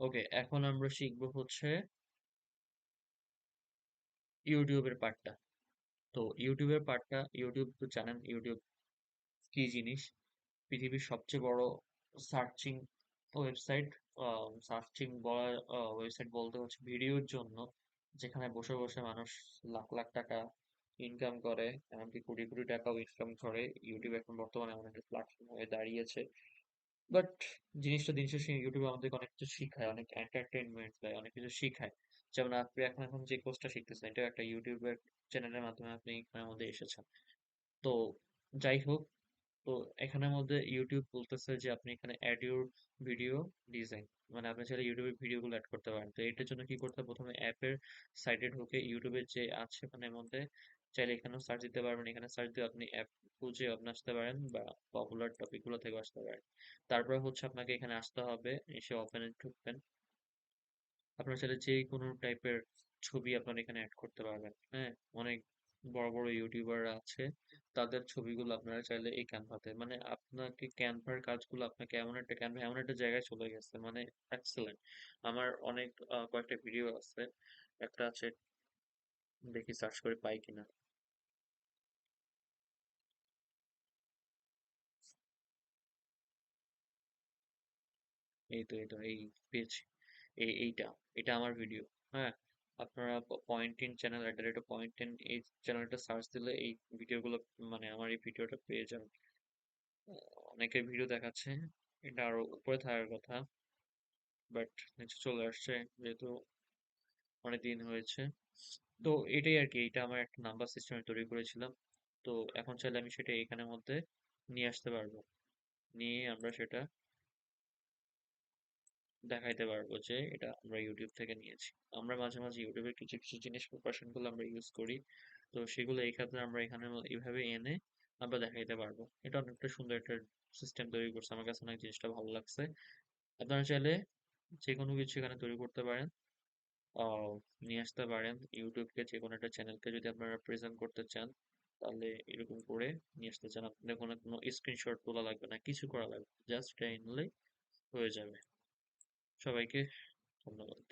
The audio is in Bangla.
ওকে, এখন আমরা শিখবো হচ্ছে ইউটিউবের পার্টটা। তো ইউটিউবের পার্টটা, ইউটিউব তো জানেন ইউটিউব কি জিনিস। পৃথিবীর সবচেয়ে বড় সার্চিং ওয়েবসাইট। সার্চিং বলা ওয়েবসাইট বলতে হচ্ছে ভিডিওর জন্য, যেখানে বসে বসে মানুষ লাখ লাখ টাকা ইনকাম করে, এমনকি কোটি কোটি টাকাও ইনকাম করে। ইউটিউব এখন বর্তমানে এমন একটা প্ল্যাটফর্ম হয়ে দাঁড়িয়েছে। বাট জিনিসটা দিন শেষে ইউটিউবে আমাদেরকে অনেক কিছু শিখায়, অনেক এন্টারটেনমেন্ট দেয়, অনেক কিছু শিখায়। যেমন আপনি এখন এখন যে কোর্সটা শিখতেছেন, এটা একটা ইউটিউবের চ্যানেলের মাধ্যমে আপনি এখানের মধ্যে এসেছেন। তো যাই হোক, তো এখানের মধ্যে ইউটিউব বলতেছে যে আপনি এখানে অ্যাড ইউর ভিডিও ডিজাইন, মানে আপনি চাইলে ইউটিউবে ভিডিওগুলো অ্যাড করতে পারেন। তো এটার জন্য কি করতে হবে, প্রথমে অ্যাপের সাইটে ঢুকে ইউটিউবের যে আছে ওখানের মধ্যে চাইলে এখানেও সার্চ দিতে পারবেন। এখানে সার্চ দিয়ে আপনি অ্যাপ খুঁজে আপনি আসতে পারেন, বা পপুলার টপিকগুলো থেকে আসতে পারেন। তারপরে হচ্ছে আপনাকে এখানে আসতে হবে, এসে ওপেনে ঢুকবেন। আপনার চাইলে যে কোনো টাইপের ছবি আপনার এখানে অ্যাড করতে পারবেন। হ্যাঁ, অনেক বড় বড় ইউটিউবাররা আছে, তাদের ছবিগুলো আপনারা চাইলে এই ক্যানভাতে, মানে আপনাকে ক্যানভার কাজগুলো আপনাকে এমন একটা ক্যানভা এমন একটা জায়গায় চলে গেছে, মানে এক্সেলেন্ট। আমার অনেক কয়েকটা ভিডিও আছে, একটা আছে, দেখি সার্চ করে পাই কিনা। এই তো এই পেজ, এইটা, এটা আমার ভিডিও। হ্যাঁ, আপনারা pointing channel, at the rate pointing এই চ্যানেলটা সার্চ দিলে এই ভিডিওগুলো, মানে আমার এই ভিডিওটা পেয়ে যাবেন। অনেকের ভিডিও দেখাচ্ছে, এটা আরো উপরে থাকার কথা, বাট নিচে চলে আসছে যেহেতু অনেক দিন হয়েছে। তো এটাই আর কি, এটা আমার একটা নাম্বার সিস্টেমে তৈরি করেছিলাম। তো এখন চাইলে আমি সেটা এখানের মধ্যে নিয়ে আসতে পারবো, নিয়ে আমরা সেটা দেখাইতে পারবো যে এটা আমরা ইউটিউব থেকে নিয়েছি। আমরা মাঝে মাঝে ইউটিউবের কিছু কিছু জিনিস প্রিপারেশন গুলো আমরা ইউজ করি। তো সেগুলো এই ক্ষেত্রে আমরা এখানে এইভাবে এনে আমরা দেখাইতে পারবো। এটা অনেকটা সুন্দর একটা সিস্টেম তৈরি করছে, আমার কাছে অনেক জিনিসটা ভালো লাগছে। আপনারা চাইলে যে কোনো কিছু এখানে তৈরি করতে পারেন, আহ, নিয়ে আসতে পারেন ইউটিউবকে, যে কোনো একটা চ্যানেলকে যদি আপনারা প্রেজেন্ট করতে চান, তাহলে এরকম করে নিয়ে আসতে চান। আপনাদের কোনো কোনো স্ক্রিনশট তোলা লাগবে না, কিছু করা লাগবে না, জাস্ট এটা এনলেই হয়ে যাবে। সবাইকে ধন্যবাদ।